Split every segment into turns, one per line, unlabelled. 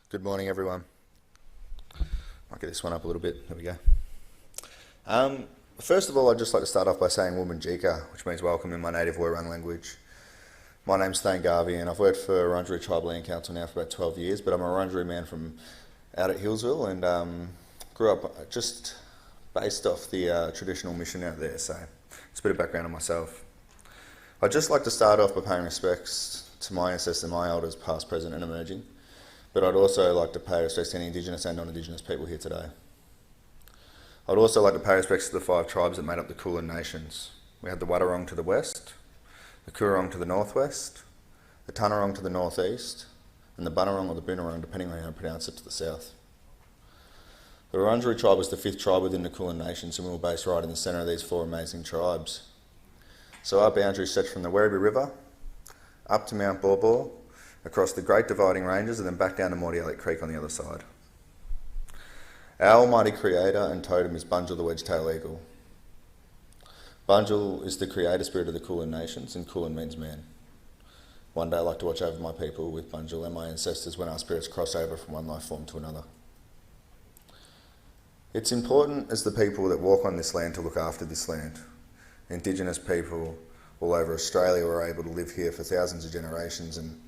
Good morning, everyone. I'll get this one up a little bit. There we go. First of all, I'd just like to start off by saying Wurundjeri, which means welcome in my native Wurrung language. My name's Thane Garvey, and I've worked for Wurundjeri Tribal Land Council now for about 12 years, but I'm a Wurundjeri man from out at Hillsville and grew up just based off the traditional mission out there, so it's a bit of background on myself. I'd just like to start off by paying respects to my ancestors and my elders, past, present and emerging. But I'd also like to pay respects to any Indigenous and non-Indigenous people here today. I'd also like to pay respects to the 5 tribes that made up the Kulin Nations. We had the Wadawurrung to the west, the Coorong to the northwest, the Tanarong to the northeast, and the Bunurong or the Boonwurrung, depending on how you pronounce it, to the south. The Wurundjeri tribe was the 5th tribe within the Kulin Nations, and we were based right in the centre of these 4 amazing tribes. So our boundaries stretch from the Werribee River up to Mount Baw, across the Great Dividing Ranges, and then back down to Mordialloc Creek on the other side. Our almighty creator and totem is Bunjil the Wedge-tailed Eagle. Bunjil is the creator spirit of the Kulin Nations, and Kulin means man. One day I'd like to watch over my people with Bunjil and my ancestors when our spirits cross over from one life form to another. It's important as the people that walk on this land to look after this land. Indigenous people all over Australia were able to live here for thousands of generations, and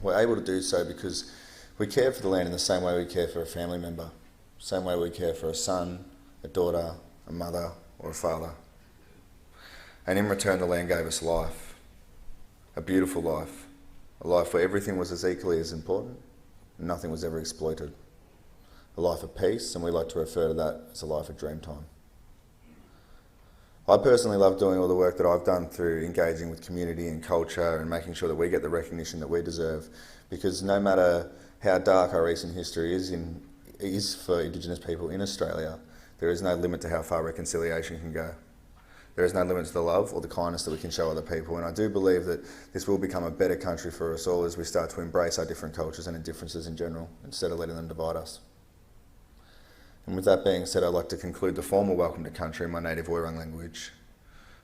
we're able to do so because we care for the land in the same way we care for a family member, same way we care for a son, a daughter, a mother or a father. And in return the land gave us life, a beautiful life, a life where everything was as equally as important and nothing was ever exploited. A life of peace, and we like to refer to that as a life of dream time. I personally love doing all the work that I've done through engaging with community and culture and making sure that we get the recognition that we deserve, because no matter how dark our recent history is for Indigenous people in Australia, there is no limit to how far reconciliation can go. There is no limit to the love or the kindness that we can show other people, and I do believe that this will become a better country for us all as we start to embrace our different cultures and differences in general, instead of letting them divide us. And with that being said, I'd like to conclude the formal welcome to country in my native Wurrung language.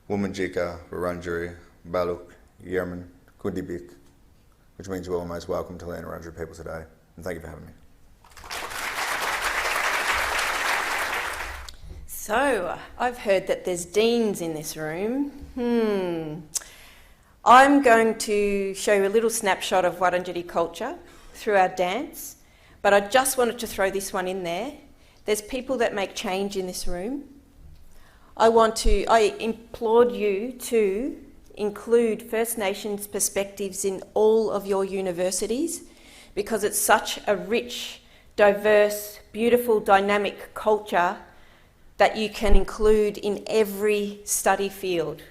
Wurundjeri, Wurundjeri, Baluk, Yerman, Kundibik, which means you are most welcome to land Wurundjeri people today. And thank you for having me.
So, I've heard that there's deans in this room. I'm going to show you a little snapshot of Wurundjeri culture through our dance, but I just wanted to throw this one in there. There's people that make change in this room. I implored you to include First Nations perspectives in all of your universities, because it's such a rich, diverse, beautiful, dynamic culture that you can include in every study field.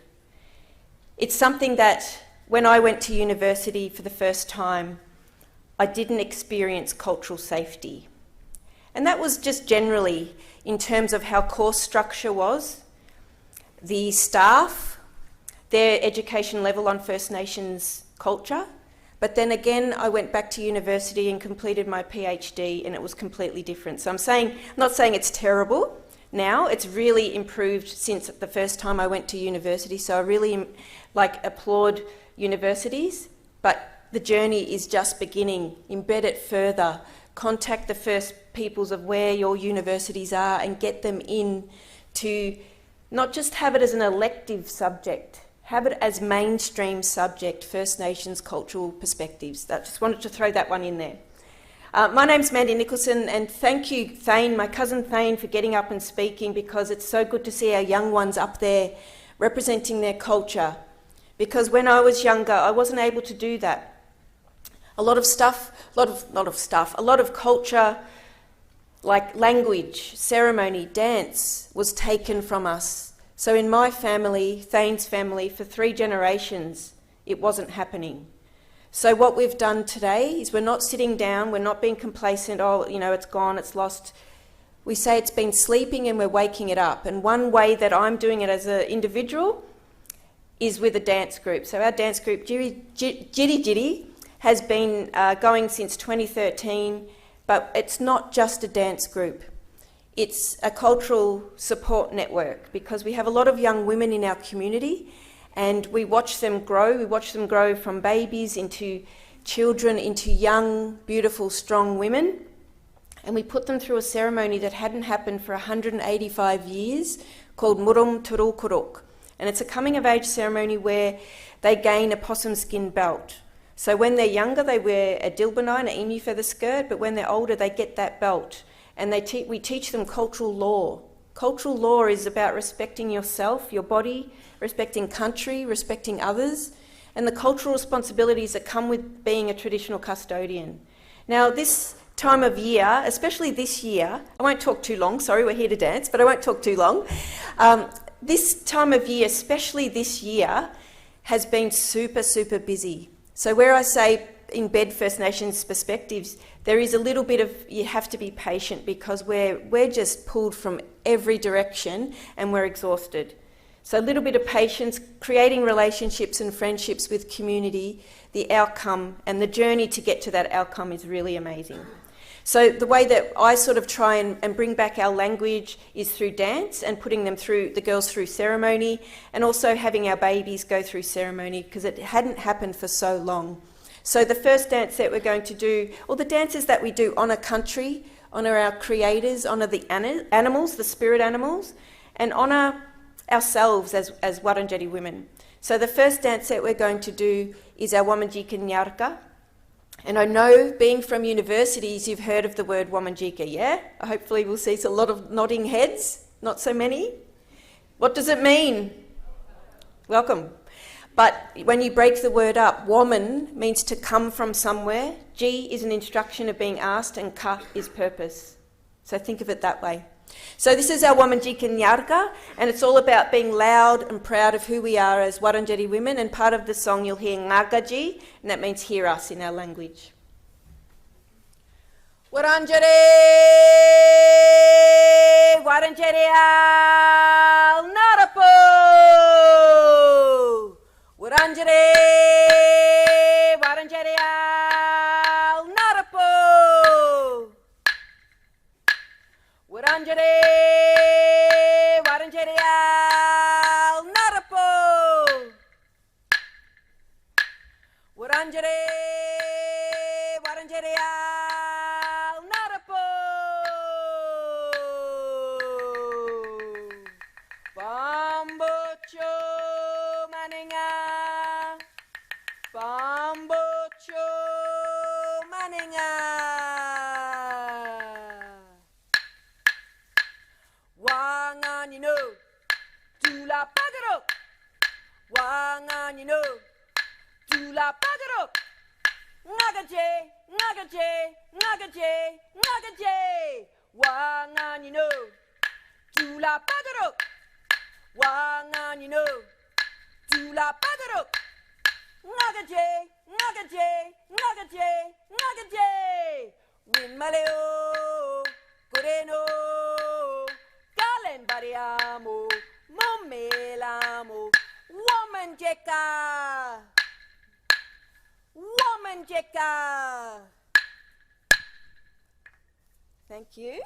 It's something that when I went to university for the first time, I didn't experience cultural safety. And that was just generally in terms of how course structure was, the staff, their education level on First Nations culture. But then again, I went back to university and completed my PhD, and it was completely different. So I'm not saying it's terrible now. It's really improved since the first time I went to university. So I really applaud universities, but the journey is just beginning. Embed it further. Contact the First Peoples of where your universities are and get them in to not just have it as an elective subject, have it as mainstream subject, First Nations cultural perspectives. I just wanted to throw that one in there. My name's Mandy Nicholson, and thank you, Thane, my cousin Thane, for getting up and speaking, because it's so good to see our young ones up there representing their culture. Because when I was younger, I wasn't able to do that. A lot of culture, like language, ceremony, dance, was taken from us. So in my family, Thane's family, for 3 generations, it wasn't happening. So what we've done today is we're not sitting down, we're not being complacent, it's gone, it's lost. We say it's been sleeping and we're waking it up. And one way that I'm doing it as an individual is with a dance group. So our dance group, Djirri, has been going since 2013, but it's not just a dance group. It's a cultural support network, because we have a lot of young women in our community and we watch them grow. We watch them grow from babies into children into young, beautiful, strong women. And we put them through a ceremony that hadn't happened for 185 years called Murum Turukuruk. And it's a coming-of-age ceremony where they gain a possum skin belt. So when they're younger, they wear a dilbanai, an emu feather skirt, but when they're older, they get that belt. And we teach them cultural law. Cultural law is about respecting yourself, your body, respecting country, respecting others, and the cultural responsibilities that come with being a traditional custodian. Now, this time of year, especially this year, I won't talk too long, sorry, we're here to dance, but I won't talk too long. This time of year, especially this year, has been super, super busy. So where I say embed First Nations perspectives, there is a little bit of, you have to be patient because we're just pulled from every direction and we're exhausted. So a little bit of patience, creating relationships and friendships with community, the outcome and the journey to get to that outcome is really amazing. So the way that I sort of try and bring back our language is through dance and putting them through, the girls through ceremony, and also having our babies go through ceremony because it hadn't happened for so long. So the first dance that we're going to do, or the dances that we do, honour country, honour our creators, honour the animals, the spirit animals, and honour ourselves as Wurundjeri women. So the first dance that we're going to do is our Womanjika Nyarka. And I know, being from universities, you've heard of the word Womanjika, yeah? Hopefully we'll see a lot of nodding heads, not so many. What does it mean? Welcome. But when you break the word up, woman means to come from somewhere, G is an instruction of being asked, and ka is purpose. So think of it that way. So this is our Womanjika Nyarka, and it's all about being loud and proud of who we are as Wurundjeri women, and part of the song you'll hear Ngagaji, and that means hear us in our language. Wurundjeri, Wurundjeri al Narapo, Wurundjeri, Wurundjeri al Narapo, Wurundjeri, Wurundjeri al Narapo, Wurundjeri, Wurundjeri al Narapo, Bambocho Maninga, Bambocho Maninga. Wanganino, Tula Pagaro, Wanganino, Tula Pagaro, Nagaje, Nagaje, Nagaje, Nagaje, Wanganino, Tula Pagaro, Wanganino, Tula Pagaro, Nagaje, Nagaje, Nagaje, Nagaje, Winmaleo, Coreno. Bariamo, momelamo, Womanjika, Womanjika. Thank you.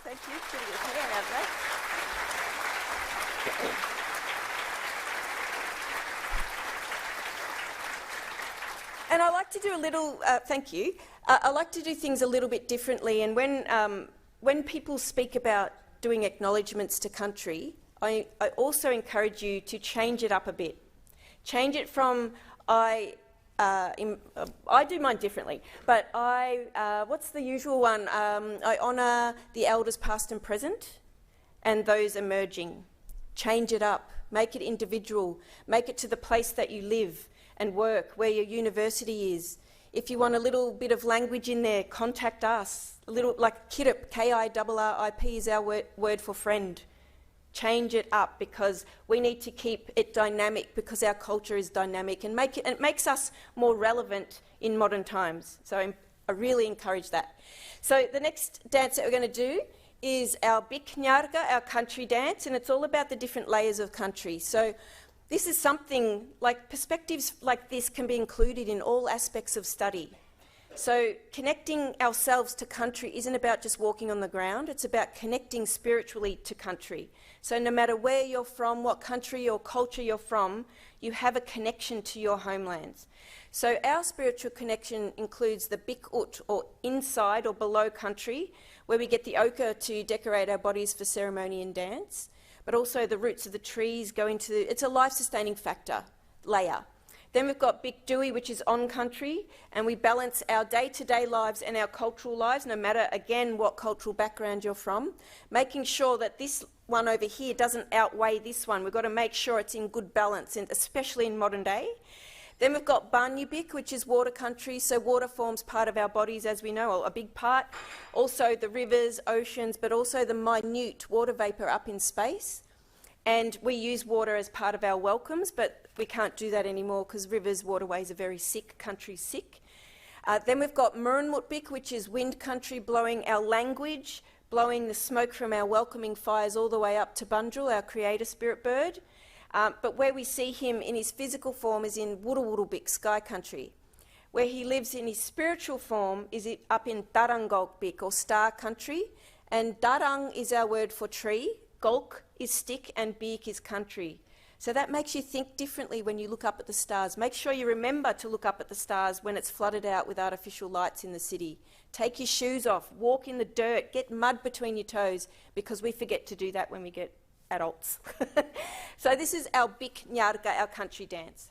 Thank you. Put your hand out there. And I like to do a little, thank you. I like to do things a little bit differently. And when people speak about doing acknowledgements to country, I also encourage you to change it up a bit. Change it from I do mine differently, but what's the usual one? I honour the elders past and present and those emerging. Change it up, make it individual, make it to the place that you live and work, where your university is. If you want a little bit of language in there, contact us. A little, like KIRRIP, K-I-R-R-I-P is our word for friend. Change it up because we need to keep it dynamic because our culture is dynamic and it makes us more relevant in modern times. So I really encourage that. So the next dance that we're going to do is our Bik Nyarka, our country dance, and it's all about the different layers of country. So this is something like perspectives like this can be included in all aspects of study. So connecting ourselves to country isn't about just walking on the ground, it's about connecting spiritually to country. So no matter where you're from, what country or culture you're from, you have a connection to your homelands. So our spiritual connection includes the Bikut, or inside or below country, where we get the ochre to decorate our bodies for ceremony and dance, but also the roots of the trees go into, it's a life-sustaining factor layer. Then we've got Bikdui, which is on country, and we balance our day-to-day lives and our cultural lives, no matter, again, what cultural background you're from, making sure that this one over here doesn't outweigh this one. We've got to make sure it's in good balance, and especially in modern day. Then we've got Banyubik, which is water country, so water forms part of our bodies, as we know, a big part. Also the rivers, oceans, but also the minute water vapour up in space. And we use water as part of our welcomes, but we can't do that anymore because rivers, waterways are very sick, country's sick. Then we've got Murunmutbik, which is wind country, blowing our language, blowing the smoke from our welcoming fires all the way up to Bunjil, our creator spirit bird. But where we see him in his physical form is in Wurundjeri, sky country. Where he lives in his spiritual form is up in Darangolkbik, or star country. And Darang is our word for tree, Golk is stick, and Bik is country. So that makes you think differently when you look up at the stars. Make sure you remember to look up at the stars when it's flooded out with artificial lights in the city. Take your shoes off, walk in the dirt, get mud between your toes, because we forget to do that when we get adults. So this is our Bik Nyarga, our country dance.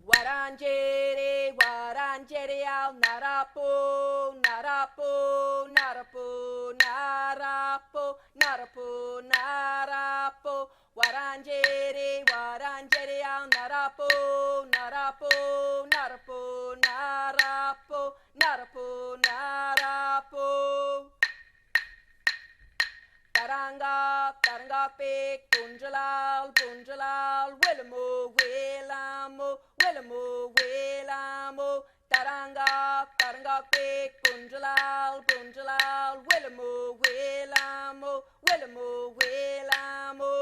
Wurundjeri, Wurundjeri, al narapo, narapo, narapo, narapo, narapo, narapo. Wurundjeri, Wurundjeri, al narapo, narapo, narapo, narapo, narapo, narapo. Tarangak, tarangak, big, bunjalal, bunjalal, willamo, willamo, willamo, willamo. Tarangak, tarangak, big, bunjalal, bunjalal, willamo, willamo, willamo, willamo.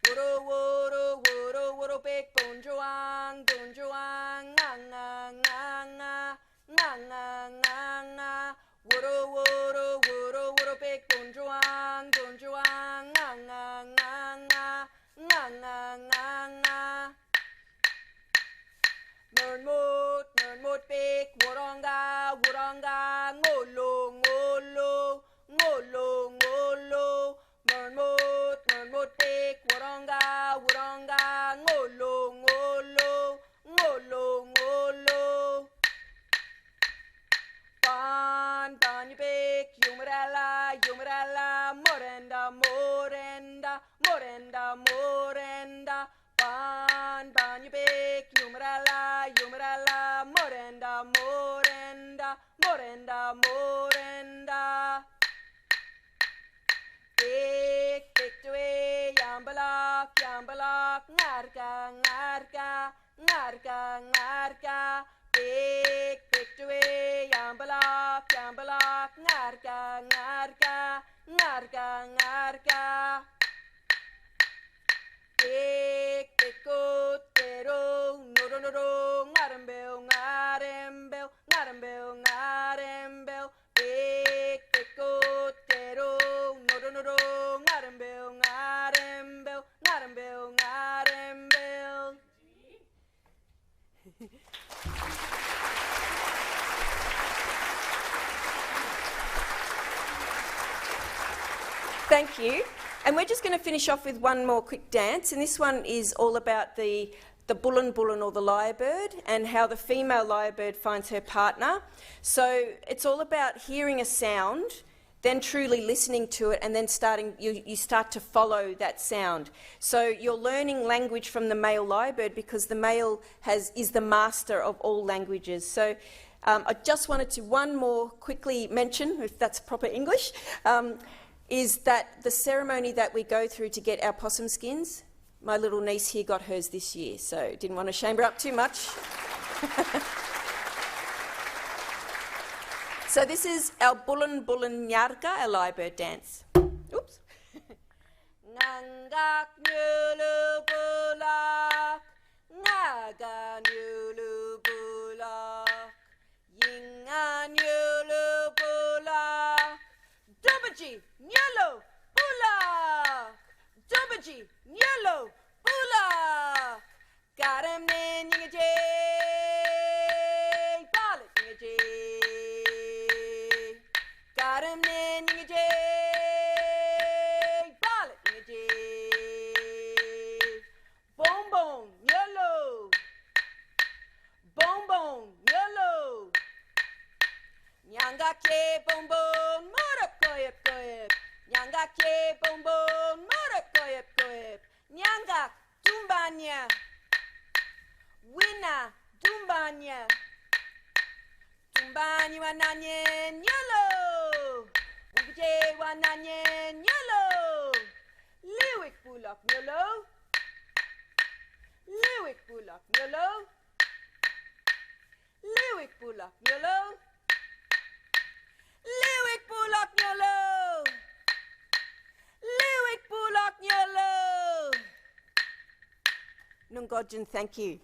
Wuro, wuro, wuro, wuro, big, bunjuang, bunjuang, nga, nga, nga, nga, nga, nga, nga, nga. Wuro, wuro, wuro, wuro, big bunjuang, bunjuang, nga, nga, nga, nga, nga, nga, nga, nga. Murnmut, murnmut, big wuranga, wuranga, ngolo, ngolo, ngolo, ngolo. Murnmut, murnmut, big wuranga, wuranga, ngolo, ngolo, ngolo, ngolo. Banyubik, Yumarella, Yumarella, Morenda, Morenda, Morenda, Morenda. Banyubik, Yumarella, Yumarella, Morenda, Morenda, Morenda, Morenda. Bik, bik dwe, Yambalak, Yambalak, Ngarga, Ngarga, Ngarga, Ngarga. Big, big dwe, Yambalak, Yambalak, Ngarga, Ngarga, Ngarga, Ngarga. Big, big kutero, noro, noro, ngarembel, ngarembel, ngarembel, ngarembel. Big, big kutero, noro, noro, ngarembel, ngarembel, ngarembel, ngarembel. Thank you. And we're just going to finish off with one more quick dance, and this one is all about the bullen bullen, or the lyrebird, and how the female lyrebird finds her partner. So it's all about hearing a sound, then truly listening to it, and then you start to follow that sound. So you're learning language from the male lyrebird, because the male is the master of all languages. So I just wanted to one more quickly mention, if that's proper English, is that the ceremony that we go through to get our possum skins, my little niece here got hers this year, so didn't want to shame her up too much. So this is our bullen bullen nyarga, our lyrebird dance. Oops. Ngangak nyulu bulak, ngaga nyulu bulak, yinga nyulu bulak. Dubaji, Nyelo, Bula! Dubaji, Nyelo, Bula! Nyangake bonbon, morok koyep koyep. Nyangake bonbon, morok koyep koyep. Nyangak tumbanya. Wina tumbanya. Tumbani wananye nyolo. Wubje wananye nyolo. Liwik bulak nyolo. Liwik bulak nyolo. Liwik bulak nyolo. Liwik bulak nyolo. Liwik bulak nyolo. Nungodjan, thank you.